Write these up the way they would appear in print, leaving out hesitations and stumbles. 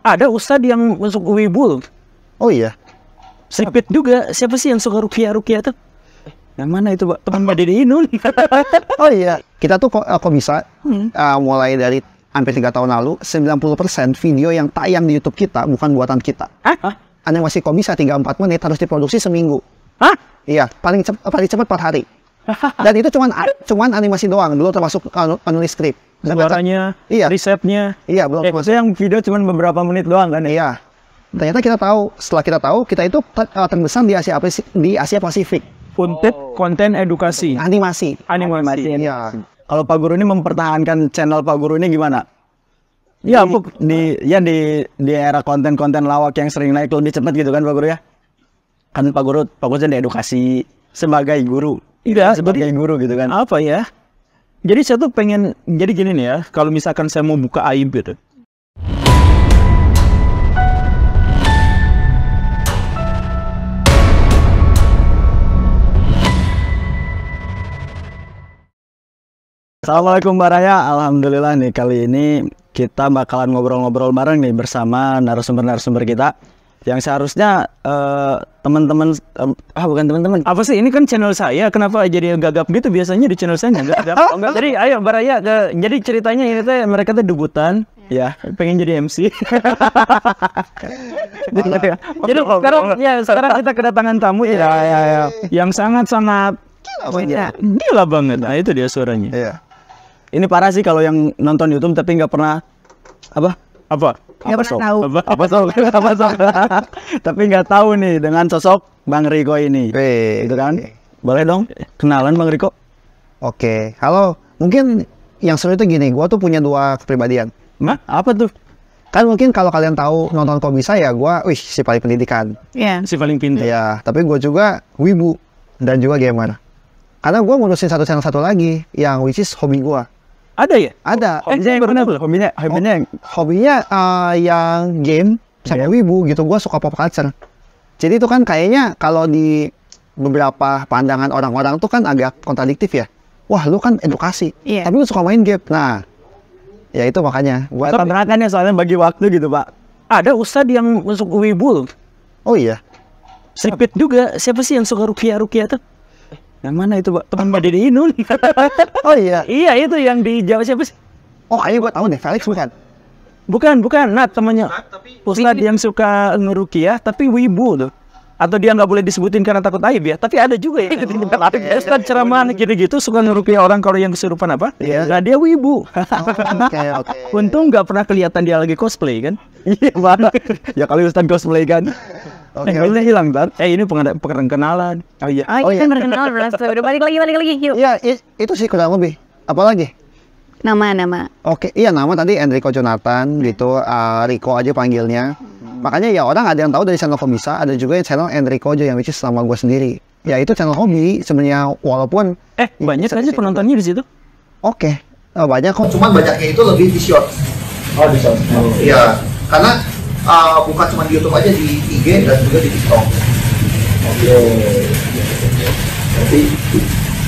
Ada ustadz yang masuk wibu. Oh iya. Sipit juga. Siapa sih yang suka rukiah tuh? Yang mana itu, Pak? Teman Mbak Dede Inul. Oh iya. Kita tuh kok bisa mulai dari hampir 3 tahun lalu 90% video yang tayang di YouTube kita bukan buatan kita. Hah? Animasi kok bisa 3-4 menit harus diproduksi seminggu. Hah? Iya, paling cepat 4 hari. Dan itu cuman animasi doang, belum termasuk penulis skrip. Suaranya, iya, risetnya. Iya, belum termasuk. Maksudnya yang video cuma beberapa menit doang kan? Iya. Ternyata kita tahu, setelah kita tahu, kita itu terbesar di Asia Pasifik. Konten edukasi. Animasi. Iya. Kalau Pak Guru ini mempertahankan channel Pak Guru ini gimana? Ya, di era konten-konten lawak yang sering naik lebih cepat gitu kan Pak Guru ya? Kan Pak Guru fokusnya di edukasi sebagai guru. Iya, sebagai guru gitu kan. Apa ya? Jadi saya tuh pengen, jadi gini nih ya, kalau misalkan saya mau buka aib gitu. Assalamualaikum Mbak Raya, alhamdulillah nih kali ini kita bakalan ngobrol-ngobrol bareng nih bersama narasumber-narasumber kita yang seharusnya teman-teman bukan teman-teman. Apa sih ini kan channel saya, kenapa jadi gagap gitu? Biasanya di channel saya nggak gagap. Oh, enggak. Jadi ayo Mbak Raya, jadi ceritanya ini tuh mereka tuh debutan ya, pengen jadi MC. Jadi sekarang kita kedatangan tamu ya. Yang sangat-sangat gila banget. Nah itu dia suaranya. Iya. Ini parah sih kalau yang nonton YouTube tapi nggak pernah apa? Nggak pernah tahu. Tapi nggak tahu nih dengan sosok Bang Riko ini. Gitu kan? Boleh dong kenalan Bang Riko? Oke. Halo. Mungkin yang seru itu gini, gua tuh punya 2 kepribadian. Nah, apa tuh? Kan mungkin kalau kalian tahu nonton kok bisa ya, gua si paling pendidikan. Iya. Si paling pintar. Iya, tapi gua juga wibu dan juga gamer. Karena gua ngurusin satu channel satu lagi yang which is hobi gua. Ada ya? Ada. Hobinya yang game sama wibu gitu. Gua suka pop culture. Jadi itu kan kayaknya kalau di beberapa pandangan orang-orang tuh kan agak kontradiktif ya. Wah, lu kan edukasi, tapi lu suka main game. Nah, ya itu makanya. Gua tabrakan ya soalnya bagi waktu gitu, Pak. Ada ustadz yang masuk wibu. Oh iya. Sipit juga. Siapa sih yang suka rukiah tuh? Yang mana itu, Pak? Teman Mbak Dede Inul. Oh iya. Iya, itu yang di Jawa siapa sih? Oh, kayaknya gua tahu deh, Felix bukan? Bukan. Nah, temannya. Ustadz yang suka ngerukiah tapi wibu tuh. Atau dia nggak boleh disebutin karena takut aib ya. Tapi ada juga ya. Ustadz ceramah gitu-gitu suka ngerukiah orang kalau yang kesurupan apa? Iya. Nah, dia wibu. Oke. Untung nggak pernah kelihatan dia lagi cosplay kan? Iya, mana? Ya kali Ustadz cosplay kan. Ini hilang Tar. Ini perkenalan. Oh iya. Kan perkenalan berasa. Udah balik lagi yuk. Iya, itu sih kurang lebih. Apalagi? Nama. Oke, iya nama tadi Enrico Jonathan gitu, Riko aja panggilnya. Makanya ya orang ada yang tahu dari channel Komisa, ada juga yang channel Enrico aja yang which is sama gue sendiri. Ya itu channel hobi sebenarnya walaupun banyak aja penontonnya di situ. Oke. Banyak kok. Cuman banyaknya itu lebih di short. Oh, di short. Iya, karena bukan cuma di YouTube aja, di IG dan juga di TikTok. Oke. Jadi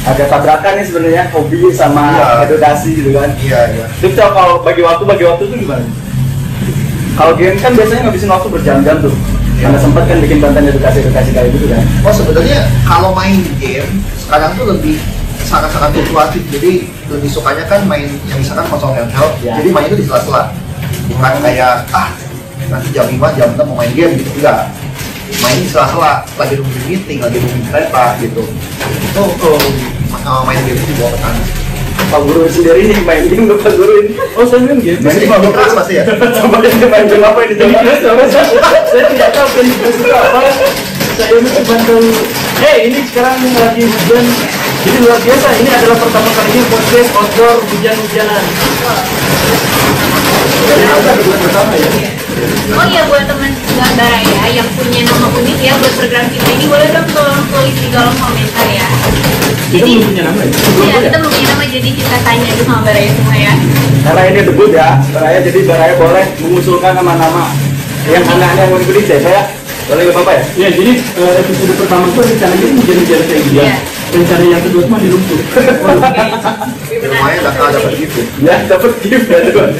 ada tabrakan nih sebenarnya hobi sama edukasi gitu kan. Iya. Terus kalau bagi waktu tuh gimana? Kalau game kan biasanya ngabisin waktu berjam-jam tuh. Karena sempat kan bikin konten edukasi kayak gitu kan. Oh, sebenarnya kalau main game sekarang tuh lebih sangat-sangat fluktuatif. Jadi lebih sukanya kan main yang misalkan konsol handheld. Jadi main itu di sela-sela. Bukan kayak nanti jam 5, jam 6 mau main game gitu. Enggak. Main di sela-sela, lagi nungguin meeting, lagi nungguin kereta gitu. Itu main game itu dibawa ke sana. Pak Guru sendiri nih main game ke Pak Guru ini. Oh, saya main game. Main game keras pasti ya? Coba dia main game apa ini? Saya tidak tahu kan suka apa. Saya cuma tahu. Ini sekarang lagi hujan. Jadi luar biasa. Ini adalah pertama kalinya podcast outdoor hujan-hujanan. Oh iya, buat teman Mbak Raya yang punya nama unik ya buat program kita ini, boleh dong tolong tulis di kolom komentar ya. Kita belum punya nama ya? Iya, kita belum punya nama, jadi kita tanya dulu sama Mbak Raya semua ya. Karena ini debut ya, Mbak Raya, jadi Mbak Raya boleh mengusulkan nama-nama yang anak-anak mau dibeli saya boleh nggak apa-apa ya? Iya, jadi episode pertama itu rencananya hujan-hujan kayak gini ya. Rencana yang kedua mah di lumpur. Lumayan dapat gitu. Ya, dapat gift ya tuh.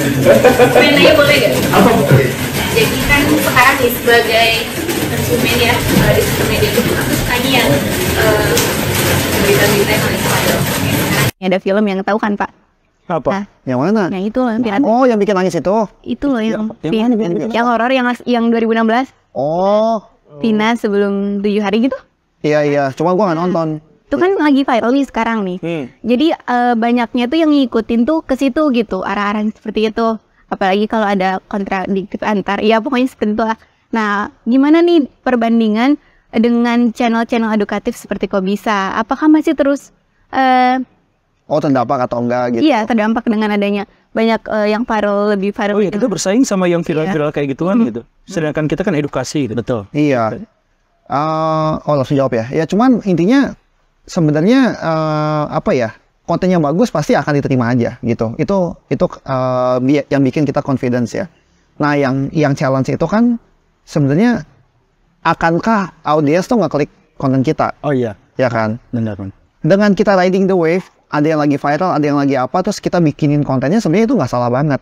Penanya boleh gak? Apa? Jadi sebagai konsumen ya di sosial media itu aku sukanya yang berita-berita yang paling viral. Ada film yang tahu kan Pak? Apa? Nah, Yang mana? yang itu loh, Oh, yang bikin nangis itu. itu loh yang yang horor yang 2016. Oh, Vina sebelum 7 hari gitu. iya. Cuma gua nggak nonton. Itu kan lagi viral nih sekarang nih. Jadi banyaknya tuh yang ngikutin tuh ke situ gitu, arah-arah seperti itu. Apalagi kalau ada kontradiktif antar, ya pokoknya seperti itu lah. Nah, gimana nih perbandingan dengan channel-channel edukatif seperti Kok Bisa? Apakah masih terus Oh, terdampak atau enggak gitu? iya terdampak dengan adanya banyak yang viral, lebih viral? Oh iya, kita bersaing sama yang viral-viral kayak gituan gitu. Sedangkan kita kan edukasi gitu. Betul. Iya. Langsung jawab ya. Ya cuman intinya sebenarnya apa ya, konten yang bagus pasti akan diterima aja gitu. Itu yang bikin kita confidence ya. Nah yang challenge itu kan sebenarnya akankah audiens tuh ngeklik konten kita? Oh iya, Ya kan? benar. Dengan kita riding the wave, ada yang lagi viral, ada yang lagi apa, terus kita bikinin kontennya, sebenarnya itu nggak salah banget.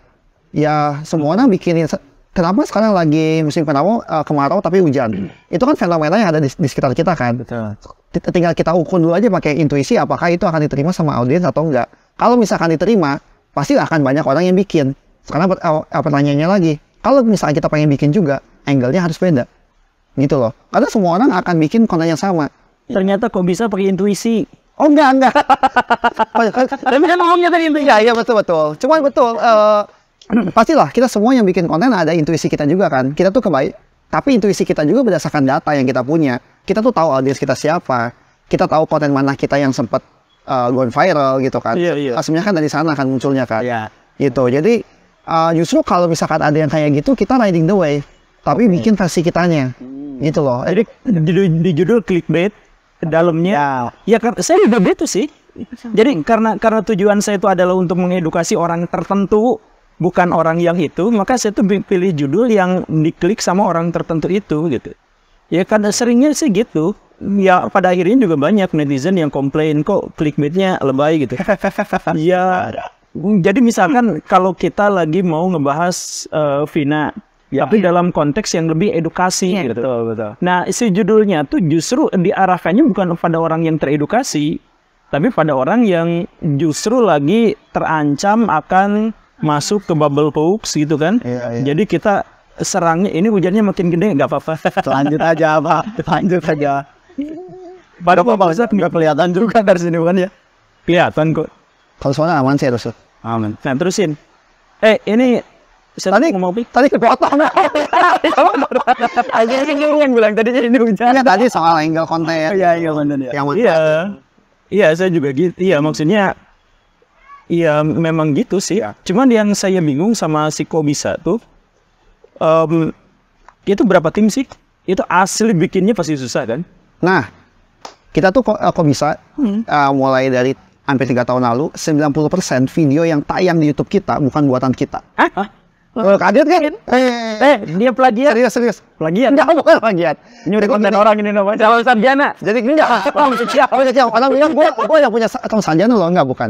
Ya semua orang bikinin. Kenapa sekarang lagi musim kemarau tapi hujan? Itu kan fenomena yang ada di sekitar kita kan. Betul. Tinggal kita ukur dulu aja pakai intuisi apakah itu akan diterima sama audiens atau enggak. Kalau misalkan diterima, pasti akan banyak orang yang bikin. Sekarang pertanyaannya lagi, kalau misalnya kita pengen bikin juga, angle-nya harus beda. Gitu loh. Karena semua orang akan bikin konten yang sama. Ternyata Kok Bisa pakai intuisi. Oh enggak. Tapi kan ngomongnya tadi intuisi. Iya betul. Cuman betul, pastilah kita semua yang bikin konten ada intuisi kita juga kan. Kita tuh tapi intuisi kita juga berdasarkan data yang kita punya. Kita tuh tahu audiens kita siapa. Kita tahu konten mana kita yang sempat gone viral gitu kan. Iya. Sebenarnya kan dari sana kan munculnya kan. Iya. Gitu. Jadi justru kalau misalkan ada yang kayak gitu, kita riding the wave. Tapi bikin versi kitanya. Gitu loh. Jadi di judul clickbait, dalamnya ya kan saya udah begitu sih. Jadi karena tujuan saya itu adalah untuk mengedukasi orang tertentu, bukan orang yang itu, maka saya tuh pilih judul yang diklik sama orang tertentu itu gitu. Ya kan seringnya sih gitu. Ya pada akhirnya juga banyak netizen yang komplain kok clickbaitnya lebay gitu. Ya jadi misalkan kalau kita lagi mau ngebahas Vina, tapi dalam konteks yang lebih edukasi gitu. Betul. Nah, si judulnya tuh justru diarahkannya bukan pada orang yang teredukasi, tapi pada orang yang justru lagi terancam akan masuk ke bubble hoax gitu kan. Iya. Jadi kita serangnya, ini hujannya makin gede, nggak apa-apa. Lanjut aja Pak, lanjut aja. Padahal nggak kelihatan juga dari sini bukan ya? Kelihatan kok. Kalau soalnya aman sih harus. Aman. Nah, terusin. Ini tadi kepotong. Aja yang bilang tadi ini hujan. Tadi soal angle konten. Iya, konten ya. Yang Iya, saya juga gitu. Iya, maksudnya iya memang gitu sih. Cuman yang saya bingung sama si Kok Bisa tuh itu berapa tim sih? Itu asli bikinnya pasti susah kan? Nah, kita tuh kok bisa mulai dari hampir 3 tahun lalu, 90% video yang tayang di YouTube kita bukan buatan kita. Hah? Kaget kan? Dia plagiat. Serius. Plagiat. Enggak, bukan plagiat. Nyuri konten orang ini namanya calon sarjana. Jadi enggak. Orang bilang gue yang punya akun sarjana loh, enggak bukan.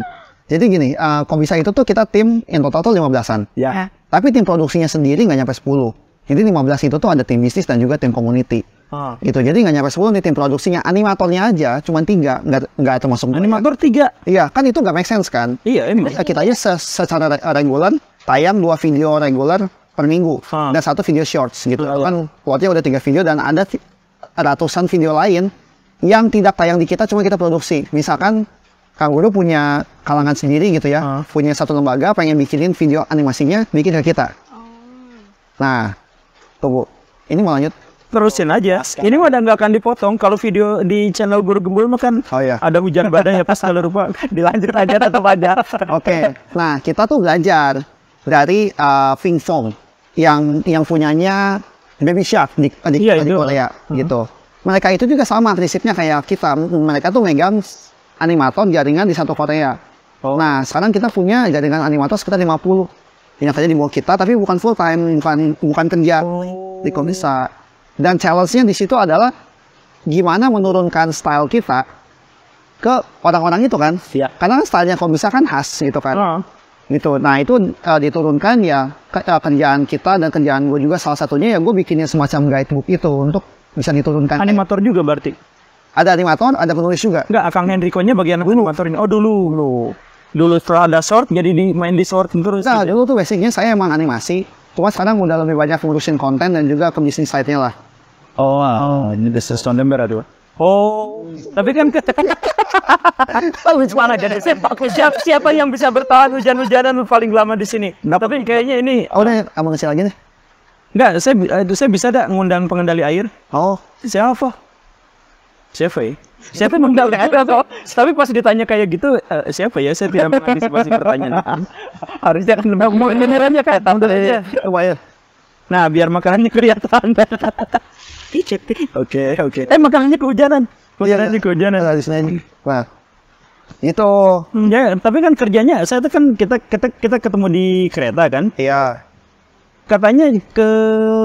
Jadi gini, Kok Bisa itu tuh kita tim in total tuh 15-an. Ya. Tapi tim produksinya sendiri nggak nyampe 10. Jadi 15 itu tuh ada tim bisnis dan juga tim community. Gitu. Jadi nggak nyampe 10 nih tim produksinya. Animatornya aja cuma 3, nggak termasuk. Animator 3. Iya, kan itu nggak make sense kan? Iya, emang. Kita aja secara reguler tayang 2 video reguler per minggu dan 1 video shorts gitu. Kan plotnya udah 3 video dan ada ratusan video lain yang tidak tayang di kita, cuma kita produksi. Misalkan Kang Guru punya kalangan sendiri gitu ya, punya satu lembaga pengen bikinin video animasinya, bikin ke kita. Nah, tunggu, ini mau lanjut? Terusin aja. Ini mah nggak akan dipotong. Kalau video di channel Guru Gembul mah kan ada hujan badai ya pas kalau lupa. Dilanjut aja tetap aja. Oke. Nah, kita tuh belajar dari Fingfong yang punyanya Baby Shark di Korea gitu. Mereka itu juga sama prinsipnya kayak kita. Mereka tuh megang animator jaringan di satu Korea. Nah, sekarang kita punya jaringan animator sekitar 50. Yang tadi di bawah kita, tapi bukan full time, bukan kerja di Kok Bisa. Dan challenge-nya di situ adalah gimana menurunkan style kita ke orang-orang itu kan. Karena kan stylenya Kok Bisa kan khas gitu kan. gitu. Nah itu diturunkan ya kerjaan kita dan kerjaan gue juga, salah satunya ya gue bikinnya semacam guidebook itu untuk bisa diturunkan. Animator juga berarti? Ada animator, ada penulis juga. Enggak, Kang Henriko-nya bagian animator ini. Oh dulu setelah ada short jadi main di short terus. Nah dulu tuh basicnya saya emang animasi, cuma sekarang udah lebih banyak ngurusin konten dan juga ke bisnis side-nya lah. Ini the November aduh. Tapi kan mana jadi siapa yang bisa bertahan hujan-hujanan paling lama di sini? Tapi kayaknya ini udah kamu ngasih lagi nih. Enggak, saya bisa ngundang pengendali air. Siapa ya? Siapa yang mengendali air atau? Tapi pas ditanya kayak gitu, siapa ya? Saya tidak mengantisipasi pertanyaan. Harusnya kan mau generalnya kayak tahu aja. Nah, biar makanannya kelihatan. Oke. Makanannya kehujanan. Kehujanan. Wah. Itu. Ya, tapi kan kerjanya saya tuh kan kita ketemu di kereta kan? Iya. Katanya ke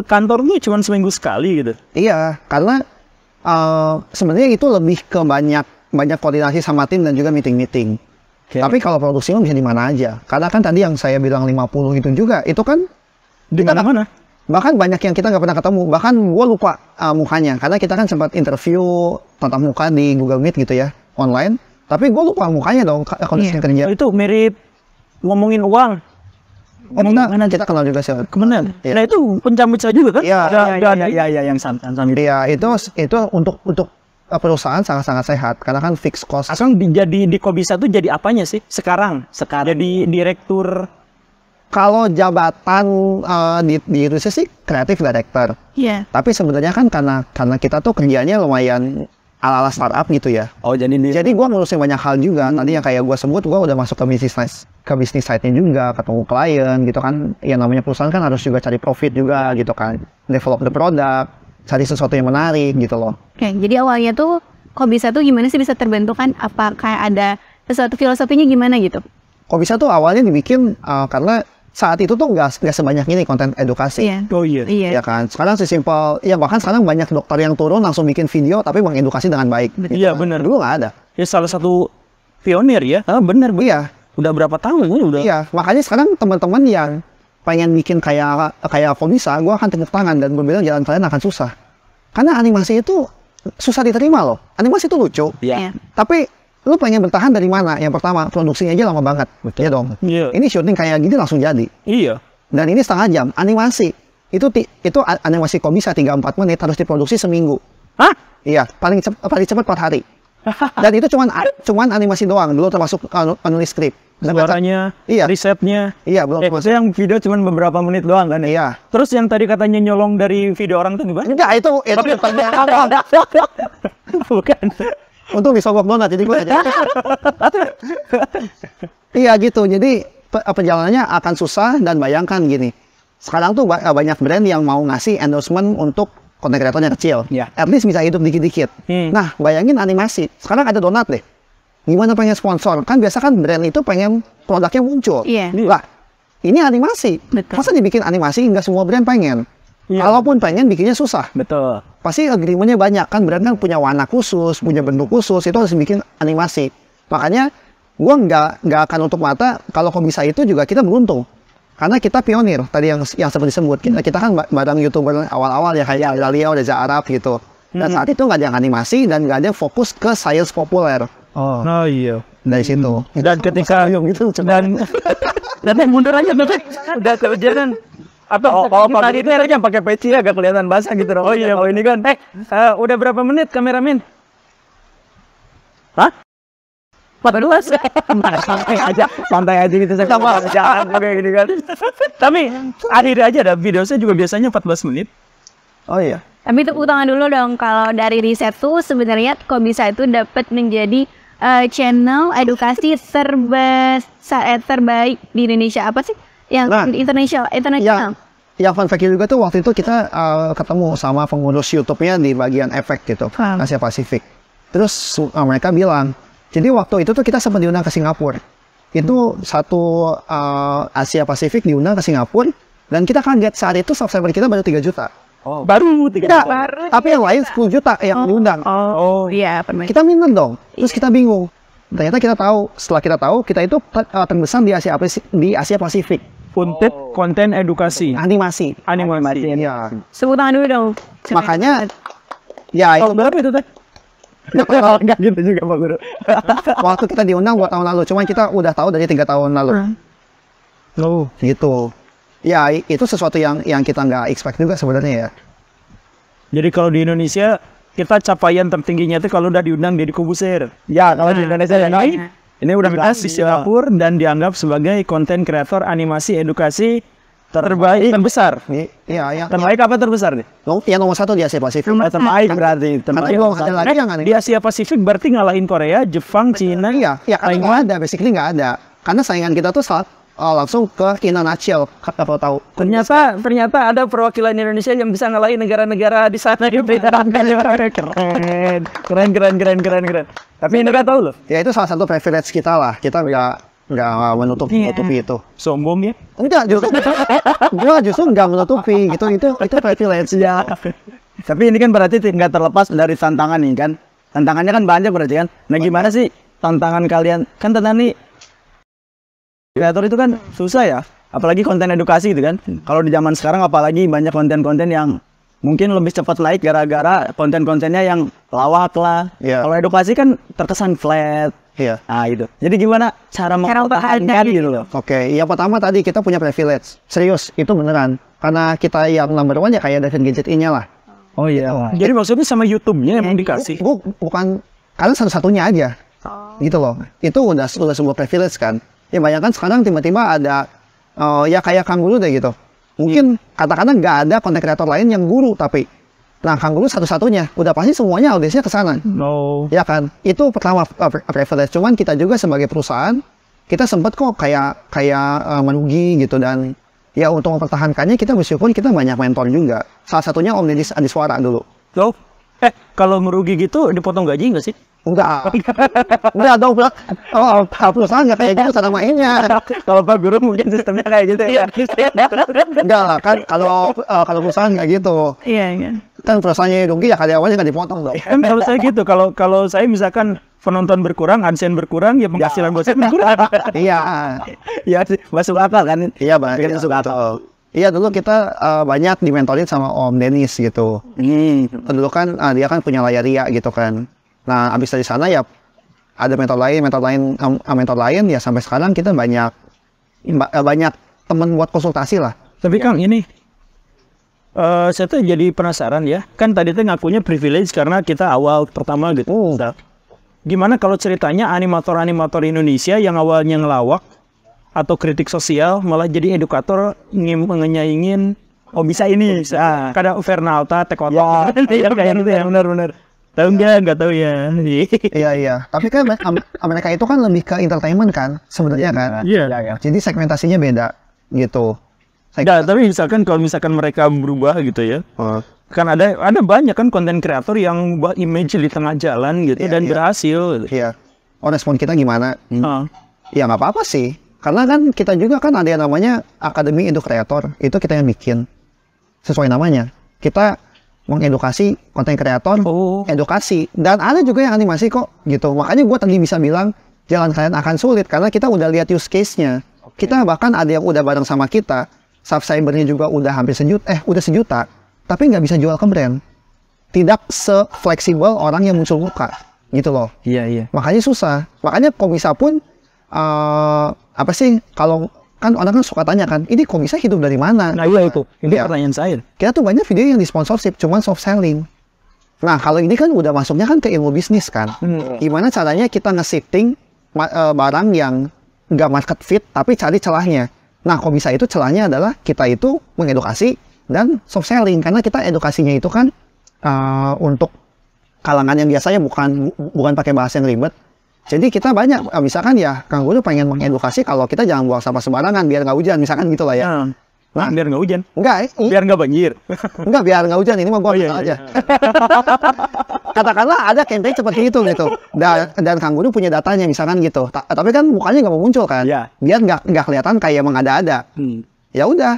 kantor tuh cuma seminggu sekali gitu. Iya, karena sebenarnya itu lebih ke banyak koordinasi sama tim dan juga meeting. Tapi kalau produksi bisa di mana aja. Karena kan tadi yang saya bilang 50 itu juga, itu kan di mana-mana. Bahkan banyak yang kita nggak pernah ketemu. Bahkan gue lupa mukanya. Karena kita kan sempat interview tatap muka di Google Meet gitu ya, online. Tapi gue lupa mukanya dong, kondisi kerja. Itu mirip ngomongin uang. Mana kita kenal juga sih. Kemana? Ya. Nah itu pencabut saya juga kan? Iya, yang santan. Iya, itu untuk perusahaan sangat-sangat sehat. Karena kan fixed cost. Asal di Kobisa tuh jadi apanya sih sekarang? Jadi direktur. Kalau jabatan di Rusia sih kreatif director. Iya. Tapi sebenarnya kan karena kita tuh kerjanya lumayan ala-ala startup gitu ya. Jadi gue ngurusin banyak hal juga. Tadi yang kayak gue sebut, gue udah masuk ke bisnis side-nya juga, ketemu klien gitu kan. Yang namanya perusahaan kan harus juga cari profit juga gitu kan. Develop the product, cari sesuatu yang menarik gitu loh. Oke, jadi awalnya tuh Kobisa tuh gimana sih bisa terbentuk kan? Apa kayak ada sesuatu filosofinya gimana gitu? Kobisa tuh awalnya dibikin karena saat itu tuh nggak sebanyak ini konten edukasi. Iya. Ya kan. Sekarang sesimpel, ya bahkan sekarang banyak dokter yang turun langsung bikin video tapi mengedukasi dengan baik. Iya gitu. Benar. Dulu nggak ada. Ya salah satu pionir ya. Benar. Iya. Udah berapa tahun udah. Iya. Makanya sekarang teman-teman yang pengen bikin kayak Kobisa, gue akan tepuk tangan dan gue bilang jalan kalian akan susah. Karena animasi itu susah diterima loh. Animasi itu lucu. Iya. Tapi lu pengen bertahan dari mana? Yang pertama, produksinya aja lama banget. Betul. Iya dong. Iya. Ini syuting kayak gini langsung jadi. Iya. Dan ini setengah jam. Animasi. Itu animasi Kobisa 3-4 menit harus diproduksi seminggu. Hah? Iya. Paling cepat 4 hari. Dan itu cuman animasi doang. Dulu termasuk penulis skrip. Suaranya, iya. risetnya. Iya, belum termasuk. Yang video cuma beberapa menit doang kan? Iya. Terus yang tadi katanya nyolong dari video orang itu gimana? Enggak, itu Bukan. Untung disogok donat, jadi gue aja. Iya gitu, jadi perjalanannya akan susah dan bayangkan gini. Sekarang tuh banyak brand yang mau ngasih endorsement untuk konten kreatornya kecil. Ya. At least bisa hidup dikit-dikit. Nah, bayangin animasi. Sekarang ada donat deh. Gimana pengen sponsor? Kan biasa kan brand itu pengen produknya muncul. Iya. Lah, ini animasi. Betul. Masa dibikin animasi nggak semua brand pengen? Iya. Kalaupun pengen bikinnya susah. Betul. Pasti agreementnya banyak kan, brand kan punya warna khusus, punya bentuk khusus, itu harus bikin animasi. Makanya gua nggak akan tutup mata kalau Kobisa itu juga kita beruntung. Karena kita pionir, tadi yang seperti disebut. Kita kan bareng YouTuber awal-awal ya kayak Dalia, Reza Arab gitu. Dan saat itu nggak ada yang animasi dan nggak ada yang fokus ke science populer. Oh iya. Dari situ. Dan ketika gitu, dan mundur aja nanti udah kejaran. Atau kalau tadi itu aja pakai peci agak kelihatan basah gitu. Oh iya, kalau ini kan. Udah berapa menit kameramen? Hah? 14. Santai aja gitu saya. Sama jangan kayak gini kan. Tapi akhirnya aja ada video saya juga biasanya 14 menit. Oh iya. Tapi tepuk tangan dulu dong, kalau dari riset tuh sebenarnya Kobisa itu dapat menjadi channel edukasi terbaik di Indonesia. Apa sih? Yang internasional. Yang fun fact juga tuh waktu itu kita ketemu sama pengurus YouTube-nya di bagian efek gitu, Asia Pasifik. Terus mereka bilang, jadi waktu itu tuh kita sempat diundang ke Singapura. Itu satu Asia Pasifik diundang ke Singapura, dan kita kaget saat itu subscriber kita baru 3 juta. Oh, baru 3 juta. Tapi yang lain 10 juta yang diundang. Oh iya, Kita minder dong. Terus kita bingung. ternyata kita tahu, setelah kita tahu, kita itu terbesar di Asia Pasifik. Konten edukasi. Animasi. Ya. Sebut tangan dulu dong. Makanya, ya itu Berapa itu teh? Enggak gitu juga Pak Guru. waktu kita diundang buat tahun lalu, cuman kita udah tahu dari 3 tahun lalu. Oh. Gitu. Ya itu sesuatu yang kita nggak expect juga sebenarnya ya. Jadi kalau di Indonesia kita capaian tertingginya itu kalau udah diundang jadi Corbusier. Ya kalau di Indonesia ya. Ini udah berhasil di Singapura dan dianggap sebagai konten kreator animasi edukasi terbaik terbesar. Iya. Terbaik apa terbesar nih? Yang nomor 1 di Asia Pasifik. Terbaik berarti. Tapi belum ada lagi yang aneh. Di Asia Pasifik berarti ngalahin Korea, Jepang, Cina. Iya, karena nggak ada, basically nggak ada. Karena saingan kita tuh langsung ke in a nutshell, kalau tahu. Ternyata ada perwakilan Indonesia yang bisa ngalahin negara-negara di sana gitu. Keren. Tapi ini nggak tahu loh. Ya itu salah satu privilege kita lah. Kita nggak menutupi itu. Sombong ya? Enggak, justru nggak menutupi gitu. Itu privilege ya. Tapi ini kan berarti nggak terlepas dari tantangan nih kan? Tantangannya kan banyak berarti kan? Nah gimana sih tantangan kalian? Kan tantangan nih kreator itu kan susah ya, apalagi konten edukasi gitu kan. Kalau di zaman sekarang apalagi banyak konten-konten yang mungkin lebih cepat naik gara-gara konten-kontennya yang lawak lah. Iya. Kalau edukasi kan terkesan flat. Iya. Nah itu. Jadi gimana cara mempertahankan gitu loh? Oke, yang pertama tadi kita punya privilege. Serius, itu beneran. Karena kita yang number 1 ya kayak David Gadget-nya lah. Oh iya. Jadi maksudnya sama YouTube-nya emang dikasih? Bukan, karena satu-satunya aja. Gitu loh. Itu udah sebuah privilege kan. Ya bayangkan sekarang tiba-tiba ada ya kayak Kang Guru deh gitu. Mungkin katakanlah nggak ada konten kreator lain yang guru, tapi nah Kang Guru satu-satunya. Udah pasti semuanya audiensnya ke sana. No. Ya kan? Itu pertama privilege. Cuman kita juga sebagai perusahaan kita sempat kok kayak merugi gitu, dan ya untuk mempertahankannya kita bersyukur kita banyak mentor juga. Salah satunya Om Deddy Adiswara dulu. Loh? Kalau merugi gitu dipotong gaji nggak sih? Enggak dong, perusahaan nggak kayak gitu cara mainnya. Kalau Pak Guru mungkin sistemnya kayak gitu ya. Enggak lah, kan kalau perusahaan nggak gitu. Iya. Kan perusahaannya rugi ya karyawannya nggak dipotong dong. Kalau saya gitu, kalau saya misalkan penonton berkurang, adsense berkurang, ya penghasilan buat saya berkurang. Iya. Ya masuk akal kan? Iya, Bang. Kita masuk akal. Iya, dulu kita banyak dimentorin sama Om Dennis gitu. Dulu kan dia kan punya Layaria gitu kan. Nah, abis dari sana ya ada mentor lain ya sampai sekarang kita banyak teman buat konsultasi lah. Tapi Kang ini saya tuh jadi penasaran ya. Kan tadi tuh ngakunya privilege karena kita awal pertama gitu. Gimana kalau ceritanya animator-animator Indonesia yang awalnya ngelawak atau kritik sosial malah jadi edukator ngenyaingin bisa ini. Kadang Fernalta, Tekotok. Ya kayak gitu ya, benar. Tahu nggak tahu ya. Iya. Tapi kan mereka itu kan lebih ke entertainment kan sebenarnya kan. Iya. Jadi segmentasinya beda gitu. Nah, tapi kalau misalkan mereka berubah gitu ya. Kan ada banyak kan konten kreator yang buat image di tengah jalan gitu dan berhasil. Gitu. Iya. Respon kita gimana? Ya nggak apa-apa sih. Karena kan kita juga kan ada yang namanya Akademi Edu Kreator. Itu kita yang bikin sesuai namanya. Kita mengedukasi konten kreator, edukasi, dan ada juga yang animasi kok gitu. Makanya gue tadi bisa bilang jalan kalian akan sulit karena kita udah lihat use case-nya. Kita bahkan ada yang udah bareng sama kita, subscriber-nya juga udah hampir udah sejuta, tapi nggak bisa jual ke brand. Tidak se-fleksibel orang yang muncul muka gitu loh. Iya. Makanya susah. Makanya Komisa pun apa sih kalau kan orang kan suka tanya kan, ini kok bisa hidup dari mana? Nah iya itu, ini pertanyaan saya. Kita tuh banyak video yang di sponsorship, cuman soft selling. Nah kalau ini kan udah masuknya kan ke ilmu bisnis kan. Gimana caranya kita nge-shifting barang yang nggak market fit, tapi cari celahnya. Nah kok bisa itu celahnya adalah kita itu mengedukasi dan soft selling. Karena kita edukasinya itu kan untuk kalangan yang biasanya bukan pakai bahasa yang ribet. Jadi kita banyak, misalkan ya, Kang Guru pengen mengedukasi kalau kita jangan buang sampah sembarangan biar nggak hujan, misalkan gitu lah ya. Nah, biar nggak hujan? Enggak, biar nggak banjir? Enggak, biar nggak hujan, ini mah gua aja. Katakanlah ada campaign seperti itu gitu, dan Kang Guru punya datanya misalkan gitu, tapi kan mukanya nggak mau muncul kan, biar nggak kelihatan kayak mengada-ada. Ya udah,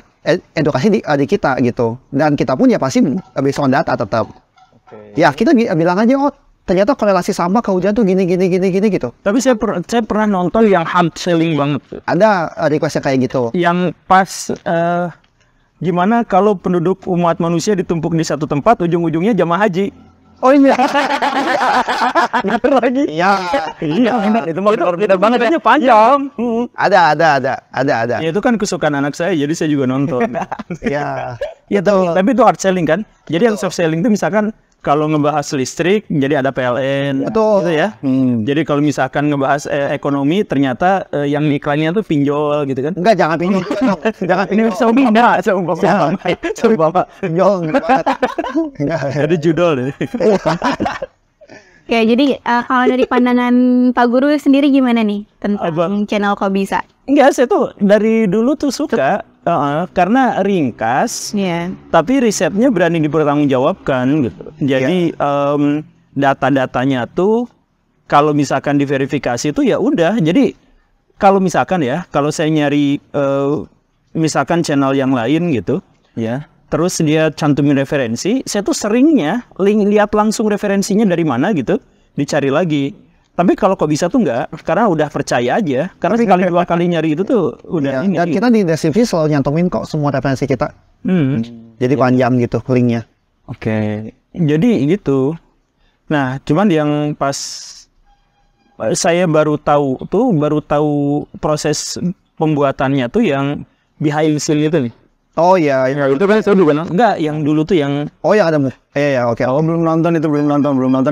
edukasi di kita gitu, dan kita pun ya pasti based on data tetap. Ya kita bilang aja, ternyata korelasi sama ke hujan tuh gini gitu. Tapi saya pernah nonton yang hard selling banget. Ada request kayak gitu. Yang pas gimana kalau penduduk umat manusia ditumpuk di satu tempat, ujung-ujungnya jamaah haji. Oh iya. Ngatur lagi. Iya. Iya, itu mah benar banget ya, panjang. Ada. Ya itu kan kesukaan anak saya, jadi saya juga nonton. Iya. Ya tapi itu hard selling kan. Jadi yang soft selling itu misalkan kalau ngebahas listrik, jadi ada PLN, betul. Gitu ya. Jadi kalau misalkan ngebahas ekonomi, ternyata yang iklannya tuh pinjol gitu kan. Enggak, jangan pinjol. Jangan pinjol. Seumpama. Pinjol. Enggak. Ada judul deh. Oke, jadi kalau dari pandangan Pak Guru sendiri gimana nih tentang channel Kok Bisa? Enggak, saya tuh dari dulu tuh suka. Karena ringkas, tapi risetnya berani dipertanggungjawabkan gitu. Jadi data-datanya tuh kalau misalkan diverifikasi itu ya udah. Jadi kalau misalkan ya, kalau saya nyari misalkan channel yang lain gitu, ya, terus dia cantumin referensi, saya tuh seringnya lihat langsung referensinya dari mana gitu, dicari lagi. Tapi kalau Kok Bisa tuh enggak, karena udah percaya aja. Karena sekali dua kali nyari itu tuh udah ini. Dan kita di Desivisi selalu nyantumin kok semua referensi kita. Jadi panjang gitu linknya. Oke. Jadi gitu. Nah, cuman yang pas saya baru tahu proses pembuatannya tuh yang behind the scene itu nih. Oh iya, itu kan saya dulu kan. Enggak, yang dulu tuh yang yang ada. Oke. Oh, belum nonton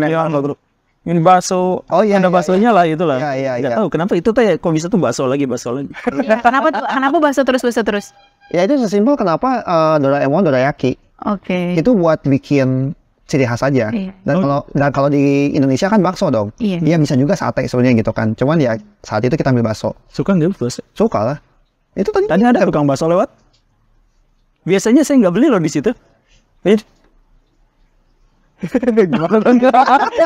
yang grup. Ini bakso, ada baksonya lah itulah. Nggak tahu kenapa itu tuh ya Kok Bisa tuh bakso lagi. Kenapa bakso terus? Ya itu sesimpel kenapa Doraemon Dorayaki. Oke. Itu buat bikin ciri khas aja. Dan kalau di Indonesia kan bakso dong. Iya bisa juga sate sebenarnya gitu kan. Cuman ya saat itu kita ambil bakso. Suka nggak bakso? Suka lah. Itu tadi ada tukang bakso lewat. Biasanya saya nggak beli loh di situ. Gimana dong?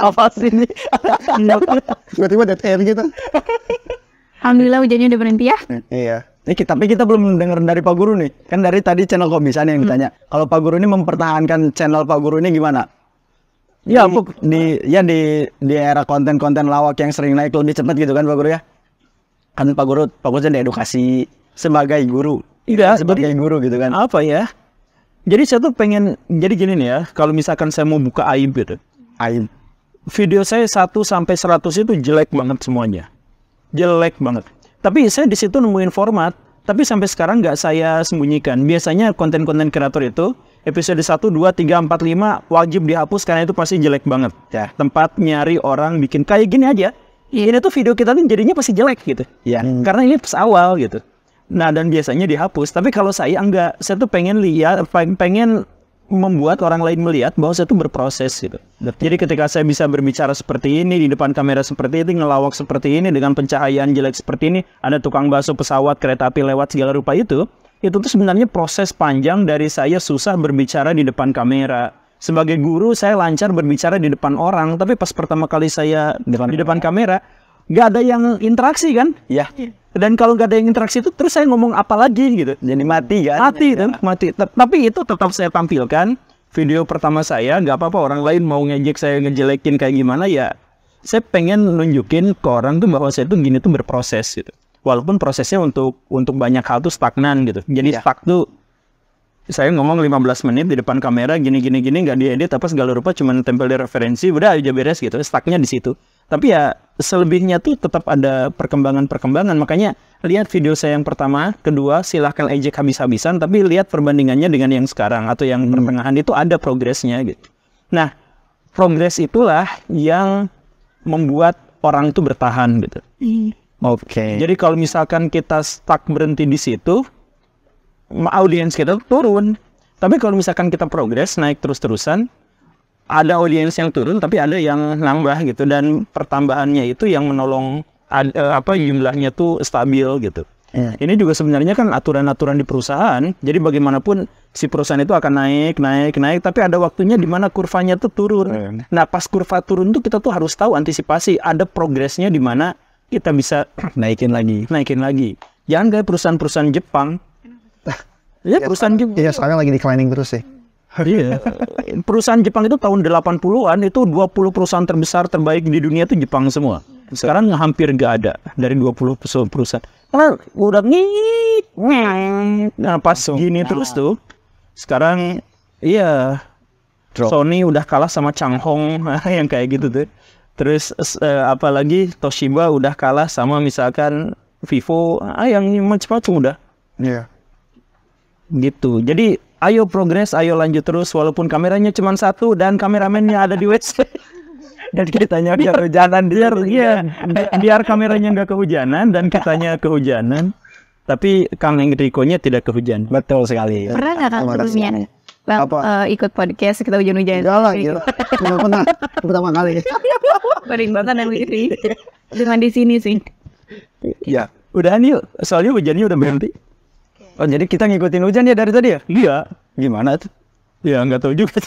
Apa sih ini? Tiba-tiba dead air gitu. Alhamdulillah hujannya udah berhenti ya. Iya. Tapi kita belum dengar dari Pak Guru nih. Kan dari tadi channel Kok Bisa nih yang ditanya. Kalau Pak Guru ini mempertahankan channel Pak Guru ini gimana? Ya, di era konten-konten lawak yang sering naik lebih cepat gitu kan Pak Guru ya. Kan Pak Guru fokusnya di edukasi sebagai guru. Iya, sebagai guru gitu kan. Apa ya? Jadi saya tuh pengen, jadi gini nih ya, kalau misalkan saya mau buka aib gitu, video saya 1 sampai 100 itu jelek banget semuanya, jelek banget. Tapi saya di situ nemuin format, tapi sampai sekarang nggak saya sembunyikan. Biasanya konten-konten kreator itu episode 1, 2, 3, 4, 5 wajib dihapus karena itu pasti jelek banget. Ya, tempat nyari orang bikin kayak gini aja. Ini tuh video kita tuh jadinya pasti jelek gitu. Ya, karena ini pas awal gitu. Nah, dan biasanya dihapus. Tapi kalau saya enggak, saya tuh pengen membuat orang lain melihat bahwa saya tuh berproses gitu. Jadi ketika saya bisa berbicara seperti ini, di depan kamera seperti ini, ngelawak seperti ini, dengan pencahayaan jelek seperti ini, ada tukang bakso, pesawat, kereta api lewat segala rupa itu tuh sebenarnya proses panjang dari saya susah berbicara di depan kamera. Sebagai guru, saya lancar berbicara di depan orang, tapi pas pertama kali saya di depan kamera, nggak ada yang interaksi kan? Ya. Dan kalau nggak ada yang interaksi itu, terus saya ngomong apa lagi gitu. Jadi mati kan? Mati. Tapi itu tetap saya tampilkan. Video pertama saya, nggak apa-apa orang lain mau ngejek saya, ngejelekin kayak gimana ya. Saya pengen nunjukin ke orang tuh bahwa saya tuh gini tuh berproses gitu. Walaupun prosesnya untuk banyak hal tuh stagnan gitu. Jadi stuck tuh, saya ngomong 15 menit di depan kamera, gini, nggak diedit apa segala rupa, cuman tempel di referensi, udah aja beres gitu. Stucknya di situ. Tapi ya selebihnya tuh tetap ada perkembangan. Makanya lihat video saya yang pertama, kedua silahkan ejek habis-habisan, tapi lihat perbandingannya dengan yang sekarang atau yang pertengahan itu ada progresnya gitu. Nah, progres itulah yang membuat orang itu bertahan gitu. Oke. Jadi kalau misalkan kita stuck berhenti di situ, audiens kita turun. Tapi kalau misalkan kita progres, naik terus-terusan, ada audiens yang turun, tapi ada yang nambah gitu, dan pertambahannya itu yang menolong jumlahnya tuh stabil gitu. Ini juga sebenarnya kan aturan-aturan di perusahaan. Jadi bagaimanapun si perusahaan itu akan naik, tapi ada waktunya di mana kurvanya tuh turun. Nah, pas kurva turun tuh kita tuh harus tahu antisipasi, ada progresnya di mana kita bisa naikin lagi. Jangan kayak perusahaan-perusahaan Jepang. Ya perusahaan Jepang. Iya, sekarang lagi declining terus sih. Iya. Perusahaan Jepang itu tahun 80-an itu 20 perusahaan terbesar terbaik di dunia itu Jepang semua. Sekarang hampir nggak ada dari 20 perusahaan. Karena udah nah pas gini terus tuh. Sekarang iya Sony udah kalah sama Changhong yang kayak gitu tuh. Terus apalagi Toshiba udah kalah sama misalkan Vivo, yang macam-macam udah. Iya. Gitu. Jadi ayo progres, ayo lanjut terus walaupun kameranya cuma satu dan kameramennya ada di WC. Dan kitanya kehujanan biar kameranya nggak kehujanan dan kitanya kehujanan. Tapi Kang Enrico-nya tidak kehujanan. Betul sekali. Pernah nggak Kang sebelumnya Bang ikut podcast kita hujan-hujan? Enggak lah, gila. Nggak pernah. Pertama kali. Sering banget dan sih. Cuma di sini sih. Ya, udahan yuk. Soalnya hujannya udah berhenti. Oh, jadi kita ngikutin hujan ya dari tadi ya? Iya. Gimana tuh? Ya, nggak tahu juga.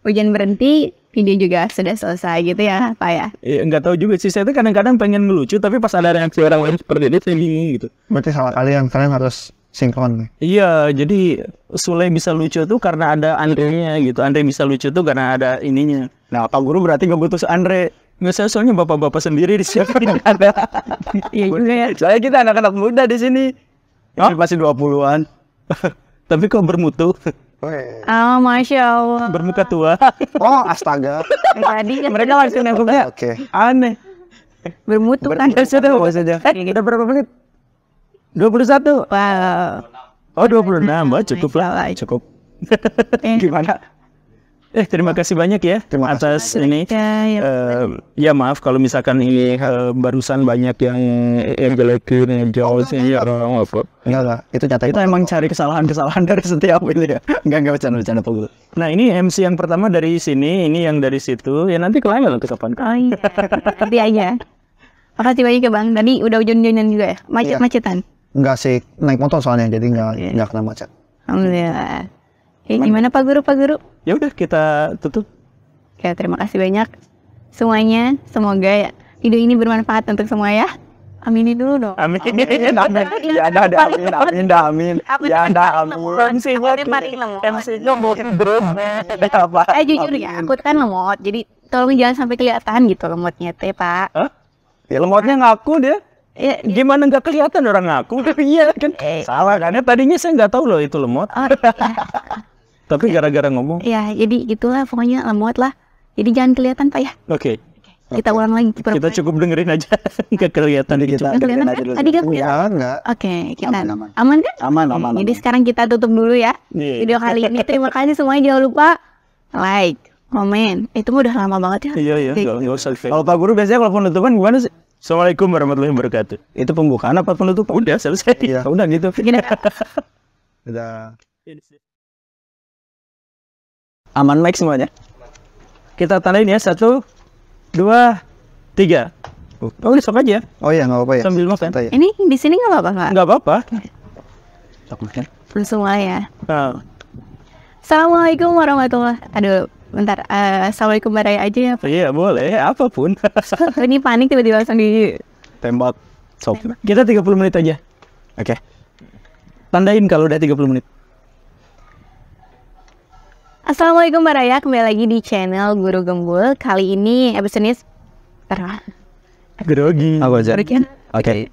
Hujan berhenti, video juga sudah selesai gitu ya, Pak ya? Iya, nggak tahu juga sih. Saya tuh kadang-kadang pengen ngelucu, tapi pas ada reaksi orang lain seperti ini, saya bingung gitu. Berarti salah kalian harus sinkron nih. Iya, jadi Sule bisa lucu tuh karena ada Andre-nya gitu. Andre bisa lucu tuh karena ada ininya. Nah, Pak Guru berarti nggak butuh Andre. Nggak, saya soalnya bapak-bapak sendiri disiapin ada. Iya juga ya. Soalnya kita anak-anak muda di sini. Ini masih 20-an. Tapi kok bermutu? Oh, Masya Allah. Bermuka tua. Oh, astaga. Tadi Mereka langsung nangkep ya. Oke. Aneh. bermutu kan. Sudah, saja. Udah berapa menit? 21. Wow. Oh, 26. Oh, cukup lah. Cukup. Gimana? Terima kasih banyak ya atas ini. Ya maaf kalau misalkan ini barusan banyak yang jelekin, yang jauh sih ya orang apa. Enggak, itu nyata. Kita emang cari kesalahan dari setiap itu ya. Enggak bercanda Pak Guru. Nah, ini MC yang pertama dari sini, ini yang dari situ. Ya nanti kelihatan nanti kapan. Oh iya. Nanti aja. Makasih banyak ya Bang. Tadi udah hujan-hujanan juga ya. Macet-macetan. Enggak sih, naik motor soalnya jadi enggak kena macet. Alhamdulillah. Gimana Pak Guru? Ya udah kita tutup. Oke, terima kasih banyak semuanya. Semoga ya video ini bermanfaat untuk semua ya. Aminin dulu dong. Amin. Ya ada amin. Ya ada amin. MC-nya mungkin drop. Apa? Jujur ya, aku kan lemot. Jadi tolong jangan sampai kelihatan gitu lemotnya teh, Pak. Hah? Ya lemotnya ngaku dia. Ya, gimana nggak kelihatan orang ngaku? Iya kan? Salah kan? Tadinya saya nggak tahu loh itu lemot. Tapi gara-gara ngomong. Ya, jadi gitulah pokoknya lemot lah. Jadi jangan kelihatan Pak ya. Oke. Kita ulang lagi. Kita cukup dengerin aja. Nggak kelihatan dikit. Kelihatan kan? Tadi nggak kelihatan. Enggak. Oke, kita aman kan? Aman. Jadi sekarang kita tutup dulu ya video kali ini. Terima kasih semuanya. Jangan lupa like, komen. Itu udah lama banget ya. Iya. Nggak usah. Kalau Pak Guru biasanya kalau penutupan gimana sih? Assalamualaikum warahmatullahi wabarakatuh. Itu pembukaan apa penutupan? Udah selesai. Iya. Udah gitu. Udah. Aman mic semuanya. Kita tandain ya 1, 2, 3. Oh, sok aja. Oh iya, nggak apa-apa ya. Sambil makan. Santai ya. Ini di sini nggak apa-apa Kak? Nggak apa-apa. Sok makan. Semua ya. Nah. Assalamualaikum warahmatullahi. Aduh, bentar. Assalamualaikum baraya aja ya. Iya boleh, apapun. Ini panik tiba-tiba langsung di tembak. Sok. Kita 30 menit aja. Oke. Tandain kalau udah 30 menit. Assalamualaikum baraya, kembali lagi di channel Guru Gembul. Kali ini episode ini Grogi. Oke.